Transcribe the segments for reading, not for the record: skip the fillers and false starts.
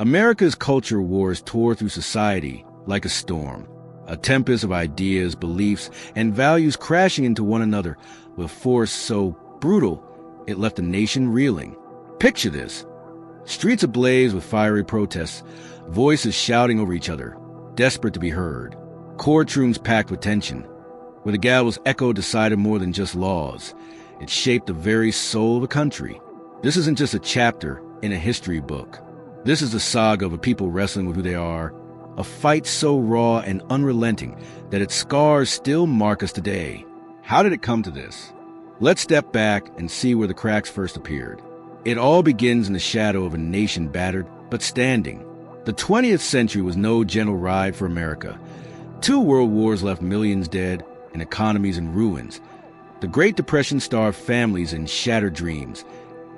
America's culture wars tore through society like a storm, a tempest of ideas, beliefs, and values crashing into one another with force so brutal it left the nation reeling. Picture this. Streets ablaze with fiery protests, voices shouting over each other, desperate to be heard. Courtrooms packed with tension, where the gavel's echo decided more than just laws. It shaped the very soul of a country. This isn't just a chapter in a history book. This is the saga of a people wrestling with who they are, a fight so raw and unrelenting that its scars still mark us today. How did it come to this? Let's step back and see where the cracks first appeared. It all begins in the shadow of a nation battered but standing. The 20th century was no gentle ride for America. 2 world wars left millions dead and economies in ruins. The Great Depression starved families and shattered dreams,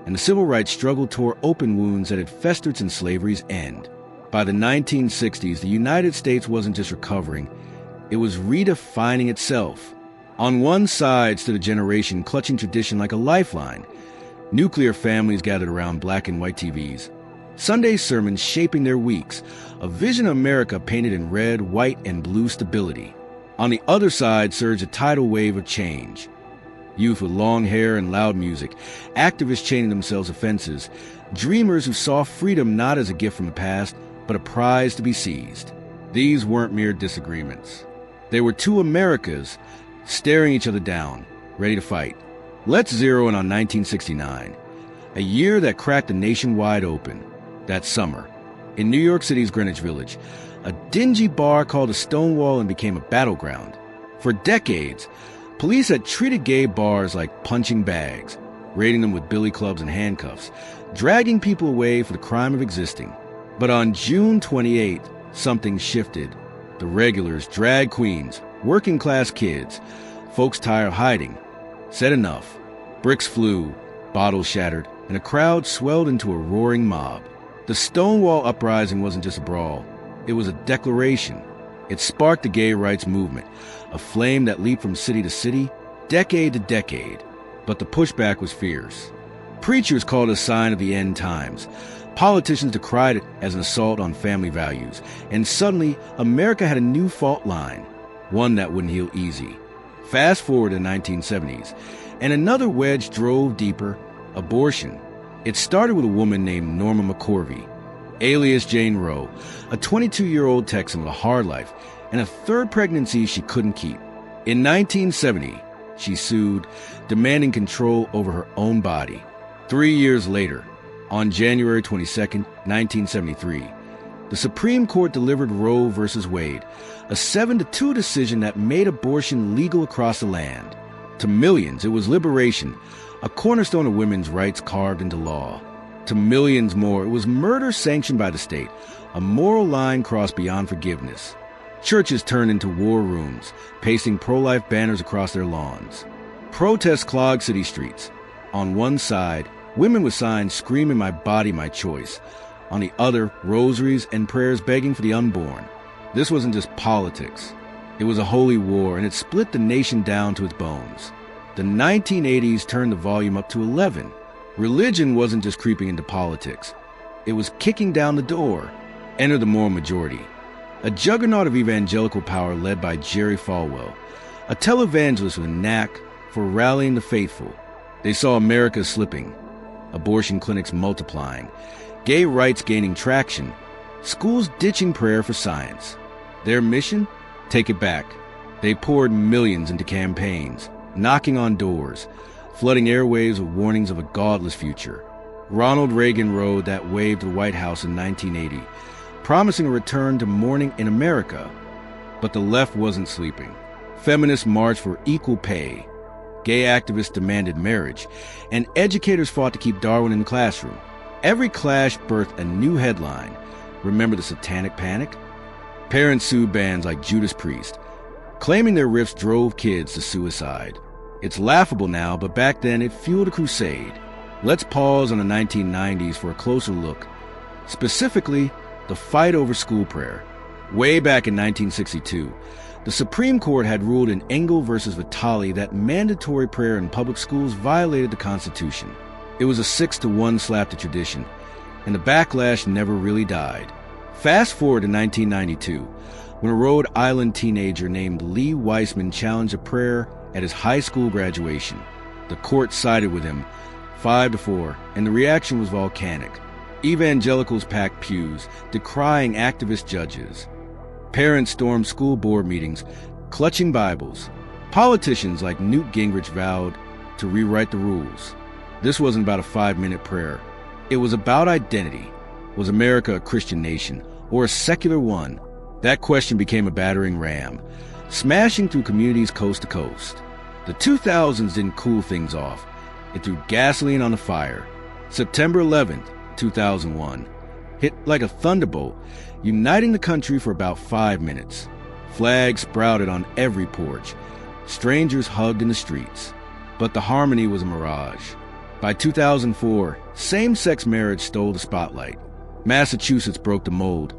and the civil rights struggle tore open wounds that had festered since slavery's end. By the 1960s, the United States wasn't just recovering, it was redefining itself. On one side stood a generation clutching tradition like a lifeline. Nuclear families gathered around black and white TVs. Sunday sermons shaping their weeks, a vision of America painted in red, white, and blue stability. On the other side surged a tidal wave of change. Youth with long hair and loud music, activists chaining themselves to fences, dreamers who saw freedom not as a gift from the past, but a prize to be seized. These weren't mere disagreements. They were 2 Americas staring each other down, ready to fight. Let's zero in on 1969, a year that cracked the nation wide open. That summer, in New York City's Greenwich Village, a dingy bar called a Stonewall and became a battleground. For decades, police had treated gay bars like punching bags, raiding them with billy clubs and handcuffs, dragging people away for the crime of existing. But on June 28th, something shifted. The regulars, drag queens, working-class kids, folks tired of hiding, said enough. Bricks flew, bottles shattered, and a crowd swelled into a roaring mob. The Stonewall Uprising wasn't just a brawl. It was a declaration. It sparked the gay rights movement, a flame that leaped from city to city, decade to decade. But the pushback was fierce. Preachers called it a sign of the end times. Politicians decried it as an assault on family values. And suddenly, America had a new fault line, one that wouldn't heal easy. Fast forward to the 1970s, and another wedge drove deeper: abortion. It started with a woman named Norma McCorvey, alias Jane Roe, a 22-year-old Texan with a hard life and a 3rd pregnancy she couldn't keep. In 1970, she sued, demanding control over her own body. 3 years later, on January 22, 1973, the Supreme Court delivered Roe v. Wade, a 7-2 decision that made abortion legal across the land. To millions, it was liberation, a cornerstone of women's rights carved into law. To millions more, it was murder sanctioned by the state, a moral line crossed beyond forgiveness. Churches turned into war rooms, pasting pro-life banners across their lawns. Protests clogged city streets. On one side, women with signs screaming, "My body, my choice." On the other, rosaries and prayers begging for the unborn. This wasn't just politics. It was a holy war, and it split the nation down to its bones. The 1980s turned the volume up to 11. Religion wasn't just creeping into politics. It was kicking down the door. Enter the moral majority. A juggernaut of evangelical power led by Jerry Falwell, a televangelist with a knack for rallying the faithful. They saw America slipping, abortion clinics multiplying, gay rights gaining traction, schools ditching prayer for science. Their mission? Take it back. They poured millions into campaigns, knocking on doors, flooding airwaves with warnings of a godless future. Ronald Reagan rode that wave to the White House in 1980, promising a return to mourning in America. But the left wasn't sleeping. Feminists marched for equal pay. Gay activists demanded marriage, and educators fought to keep Darwin in the classroom. Every clash birthed a new headline. Remember the Satanic Panic? Parents sued bands like Judas Priest, claiming their riffs drove kids to suicide. It's laughable now, but back then it fueled a crusade. Let's pause on the 1990s for a closer look. Specifically, the fight over school prayer. Way back in 1962, the Supreme Court had ruled in Engel versus Vitale that mandatory prayer in public schools violated the Constitution. It was a 6-1 slap to tradition, and the backlash never really died. Fast forward to 1992, when a Rhode Island teenager named Lee Weissman challenged a prayer at his high school graduation. The court sided with him 5-4, and the reaction was volcanic. Evangelicals packed pews, decrying activist judges. Parents stormed school board meetings, clutching Bibles. Politicians like Newt Gingrich vowed to rewrite the rules. This wasn't about a 5-minute prayer. It was about identity. Was America a Christian nation or a secular one? That question became a battering ram, smashing through communities coast to coast. The 2000s didn't cool things off. It threw gasoline on the fire. September 11th, 2001, hit like a thunderbolt, uniting the country for about 5 minutes. Flags sprouted on every porch. Strangers hugged in the streets. But the harmony was a mirage. By 2004, same-sex marriage stole the spotlight. Massachusetts broke the mold,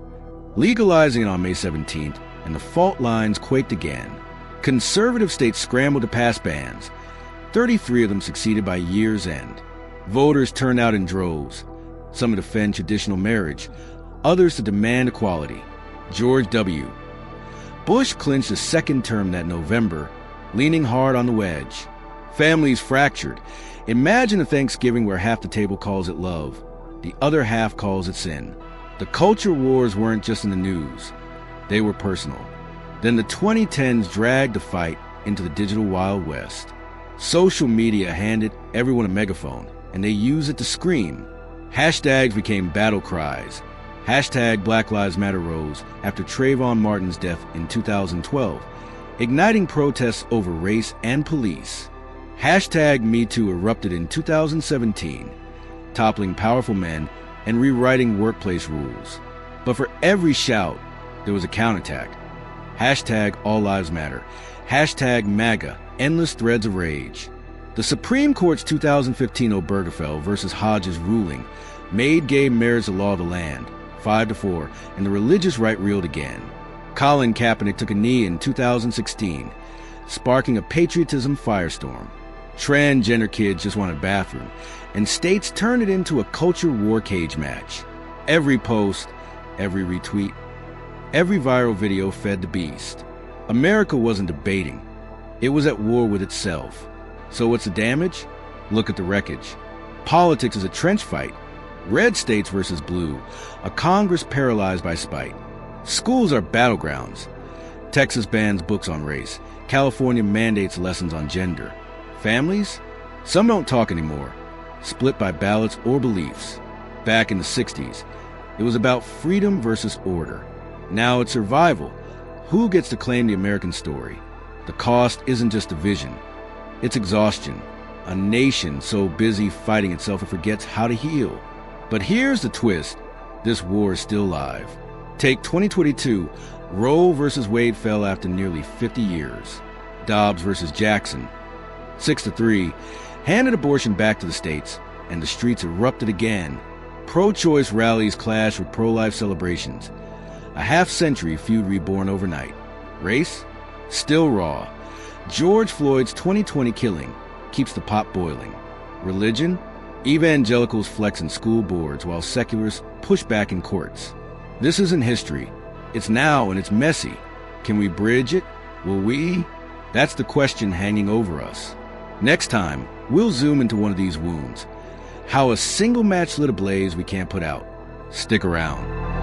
legalizing it on May 17th, and the fault lines quaked again. Conservative states scrambled to pass bans. 33 of them succeeded by year's end. Voters turned out in droves, some to defend traditional marriage, others to demand equality. George W. Bush clinched a second term that November, leaning hard on the wedge. Families fractured. Imagine a Thanksgiving where half the table calls it love, the other half calls it sin. The culture wars weren't just in the news. They were personal. Then the 2010s dragged the fight into the digital Wild West. Social media handed everyone a megaphone, and they used it to scream. Hashtags became battle cries. Hashtag Black Lives Matter rose after Trayvon Martin's death in 2012, igniting protests over race and police. Hashtag MeToo erupted in 2017, toppling powerful men and rewriting workplace rules. But for every shout, there was a counterattack. Hashtag All Lives Matter. Hashtag MAGA, endless threads of rage. The Supreme Court's 2015 Obergefell versus Hodges ruling made gay marriage the law of the land, 5-4, and the religious right reeled again. Colin Kaepernick took a knee in 2016, sparking a patriotism firestorm. Transgender kids just want a bathroom, and states turned it into a culture war cage match. Every post, every retweet, every viral video fed the beast. America wasn't debating. It was at war with itself. So what's the damage? Look at the wreckage. Politics is a trench fight. Red states versus blue, a Congress paralyzed by spite. Schools are battlegrounds. Texas bans books on race. California mandates lessons on gender. Families? Some don't talk anymore, split by ballots or beliefs. Back in the 60s, it was about freedom versus order. Now it's survival. Who gets to claim the American story? The cost isn't just division, it's exhaustion. A nation so busy fighting itself it forgets how to heal. But here's the twist. This war is still live. Take 2022. Roe versus Wade fell after nearly 50 years. Dobbs versus Jackson, 6-3, handed abortion back to the states, and the streets erupted again. Pro-choice rallies clashed with pro-life celebrations. A half-century feud reborn overnight. Race? Still raw. George Floyd's 2020 killing keeps the pot boiling. Religion? Evangelicals flex in school boards while seculars push back in courts. This isn't history. It's now and it's messy. Can we bridge it? Will we? That's the question hanging over us. Next time, we'll zoom into one of these wounds. How a single match lit a blaze we can't put out. Stick around.